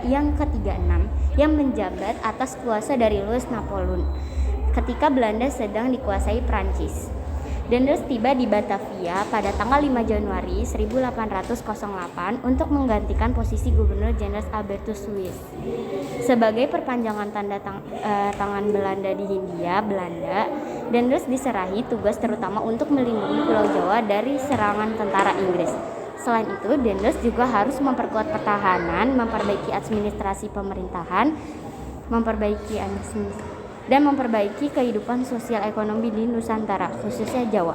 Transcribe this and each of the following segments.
yang ke-36 yang menjabat atas kuasa dari Louis Napoleon ketika Belanda sedang dikuasai Prancis. Daendels tiba di Batavia pada tanggal 5 Januari 1808 untuk menggantikan posisi Gubernur Jenderal Albertus Suys. Sebagai perpanjangan tanda tangan Belanda di Hindia Belanda, Daendels diserahi tugas terutama untuk melindungi Pulau Jawa dari serangan tentara Inggris. Selain itu, Daendels juga harus memperkuat pertahanan, memperbaiki administrasi pemerintahan, dan memperbaiki kehidupan sosial ekonomi di Nusantara, khususnya Jawa.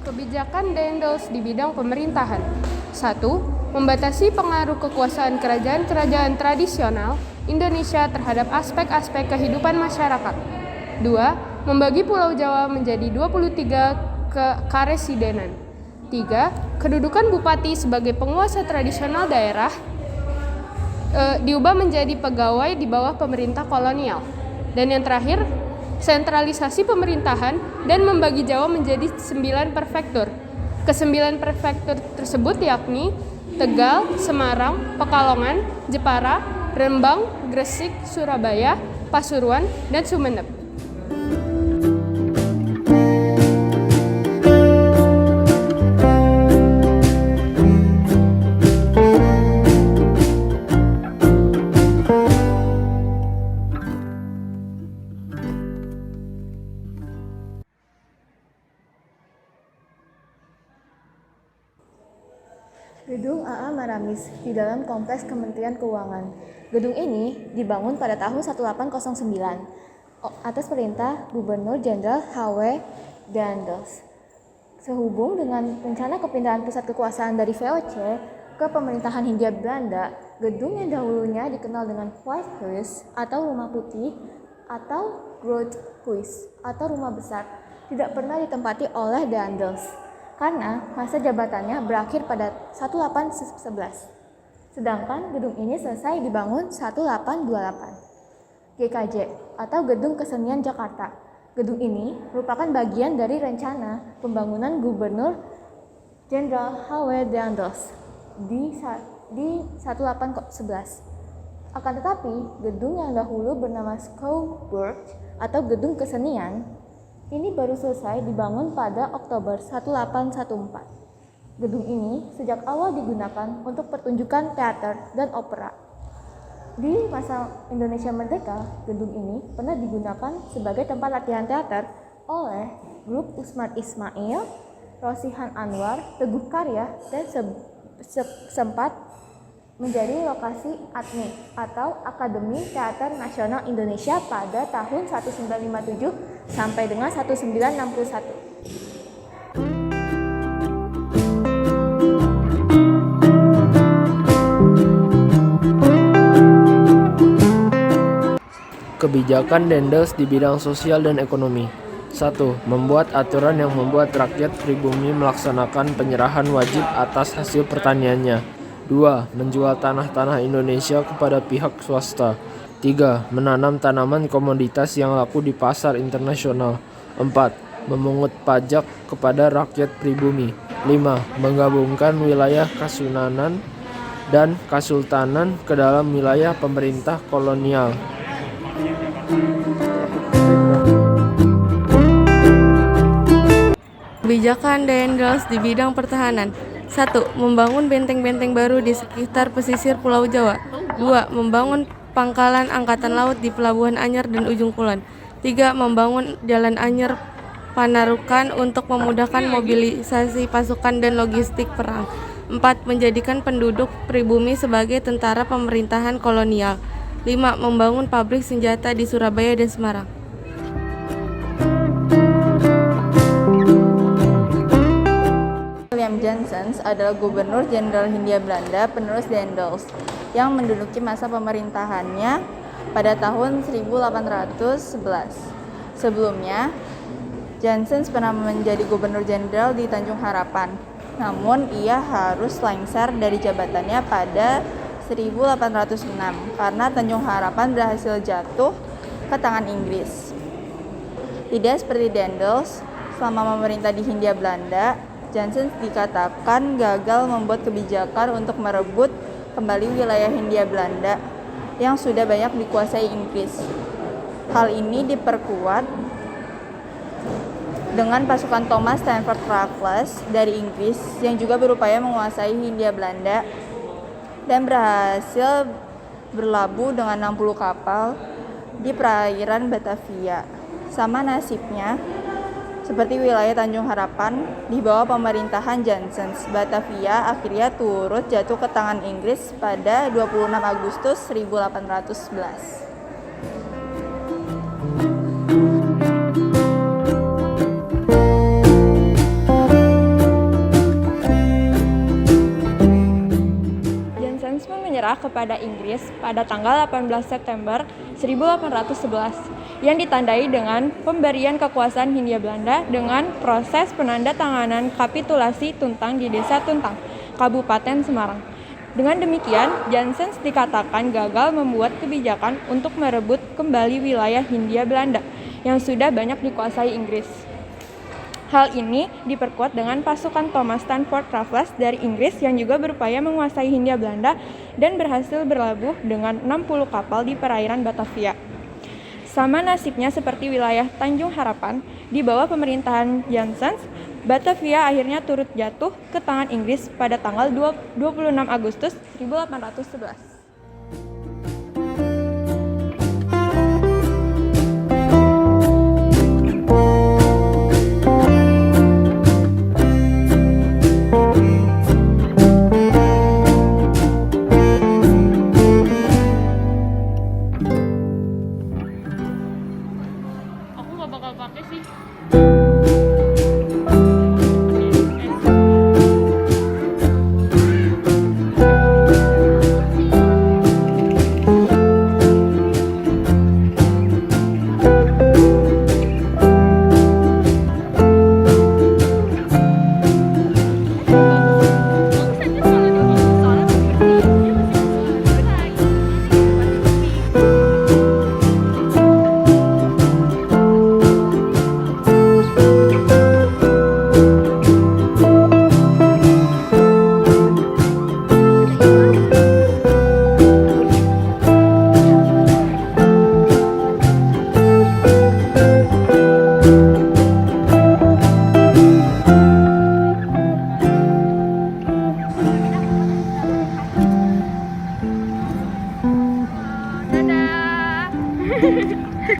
Kebijakan Daendels di bidang pemerintahan. 1. Membatasi pengaruh kekuasaan kerajaan-kerajaan tradisional Indonesia terhadap aspek-aspek kehidupan masyarakat. 2. Membagi Pulau Jawa menjadi 23 karesidenan. 3. Kedudukan bupati sebagai penguasa tradisional daerah diubah menjadi pegawai di bawah pemerintah kolonial. Dan yang terakhir, sentralisasi pemerintahan dan membagi Jawa menjadi 9 prefektur. Ke-9 prefektur tersebut yakni Tegal, Semarang, Pekalongan, Jepara, Rembang, Gresik, Surabaya, Pasuruan, dan Sumeneb. Gedung AA Maramis di dalam Kompleks Kementerian Keuangan. Gedung ini dibangun pada tahun 1809 atas perintah Gubernur Jenderal H.W. Daendels. Sehubung dengan rencana kepindahan pusat kekuasaan dari VOC ke pemerintahan Hindia Belanda, gedung yang dahulunya dikenal dengan White House atau Rumah Putih atau Groot Huis atau Rumah Besar tidak pernah ditempati oleh Daendels karena masa jabatannya berakhir pada 1811. Sedangkan gedung ini selesai dibangun 1828. GKJ atau Gedung Kesenian Jakarta. Gedung ini merupakan bagian dari rencana pembangunan Gubernur Jenderal H.W. Daendels di 1811. Akan tetapi, gedung yang dahulu bernama Schouwburg atau Gedung Kesenian ini baru selesai dibangun pada Oktober 1814. Gedung ini sejak awal digunakan untuk pertunjukan teater dan opera. Di masa Indonesia Merdeka, gedung ini pernah digunakan sebagai tempat latihan teater oleh grup Usman Ismail, Rosihan Anwar, Teguh Karya, dan sempat menjadi lokasi ATNI atau Akademi Teater Nasional Indonesia pada tahun 1957 sampai dengan 1961. Kebijakan Daendels di bidang sosial dan ekonomi. 1. Membuat aturan yang membuat rakyat pribumi melaksanakan penyerahan wajib atas hasil pertaniannya. 2. Menjual tanah-tanah Indonesia kepada pihak swasta. 3. Menanam tanaman komoditas yang laku di pasar internasional. 4. Memungut pajak kepada rakyat pribumi. 5. Menggabungkan wilayah Kasunanan dan Kasultanan ke dalam wilayah pemerintah kolonial. Kebijakan Daendels di bidang pertahanan. 1. Membangun benteng-benteng baru di sekitar pesisir Pulau Jawa. 2. Membangun pangkalan angkatan laut di Pelabuhan Anyar dan Ujung Kulon. 3. Membangun Jalan Anyar Panarukan untuk memudahkan mobilisasi pasukan dan logistik perang. 4. Menjadikan penduduk pribumi sebagai tentara pemerintahan kolonial. 5. Membangun pabrik senjata di Surabaya dan Semarang. William Jansen adalah Gubernur Jenderal Hindia Belanda penerus Daendels yang menduduki masa pemerintahannya pada tahun 1811. Sebelumnya, Jansen pernah menjadi Gubernur Jenderal di Tanjung Harapan. Namun, ia harus lengser dari jabatannya pada 1806 karena Tanjung Harapan berhasil jatuh ke tangan Inggris. Tidak seperti Daendels, selama memerintah di Hindia Belanda, Jansen dikatakan gagal membuat kebijakan untuk merebut kembali wilayah Hindia Belanda yang sudah banyak dikuasai Inggris. Hal ini diperkuat dengan pasukan Thomas Stafford Raffles dari Inggris yang juga berupaya menguasai Hindia Belanda dan berhasil berlabuh dengan 60 kapal di perairan Batavia. Sama nasibnya seperti wilayah Tanjung Harapan di bawah pemerintahan Jansen, Batavia akhirnya turut jatuh ke tangan Inggris pada 26 Agustus 1811. Menyerah kepada Inggris pada tanggal 18 September 1811 yang ditandai dengan pemberian kekuasaan Hindia Belanda dengan proses penandatanganan kapitulasi Tuntang di Desa Tuntang, Kabupaten Semarang. Dengan demikian, Jansen dikatakan gagal membuat kebijakan untuk merebut kembali wilayah Hindia Belanda yang sudah banyak dikuasai Inggris. Hal ini diperkuat dengan pasukan Thomas Stafford Raffles dari Inggris yang juga berupaya menguasai Hindia Belanda dan berhasil berlabuh dengan 60 kapal di perairan Batavia. Sama nasibnya seperti wilayah Tanjung Harapan, di bawah pemerintahan Jansen, Batavia akhirnya turut jatuh ke tangan Inggris pada tanggal 26 Agustus 1811. Aku nggak bakal pakai sih. Dadah.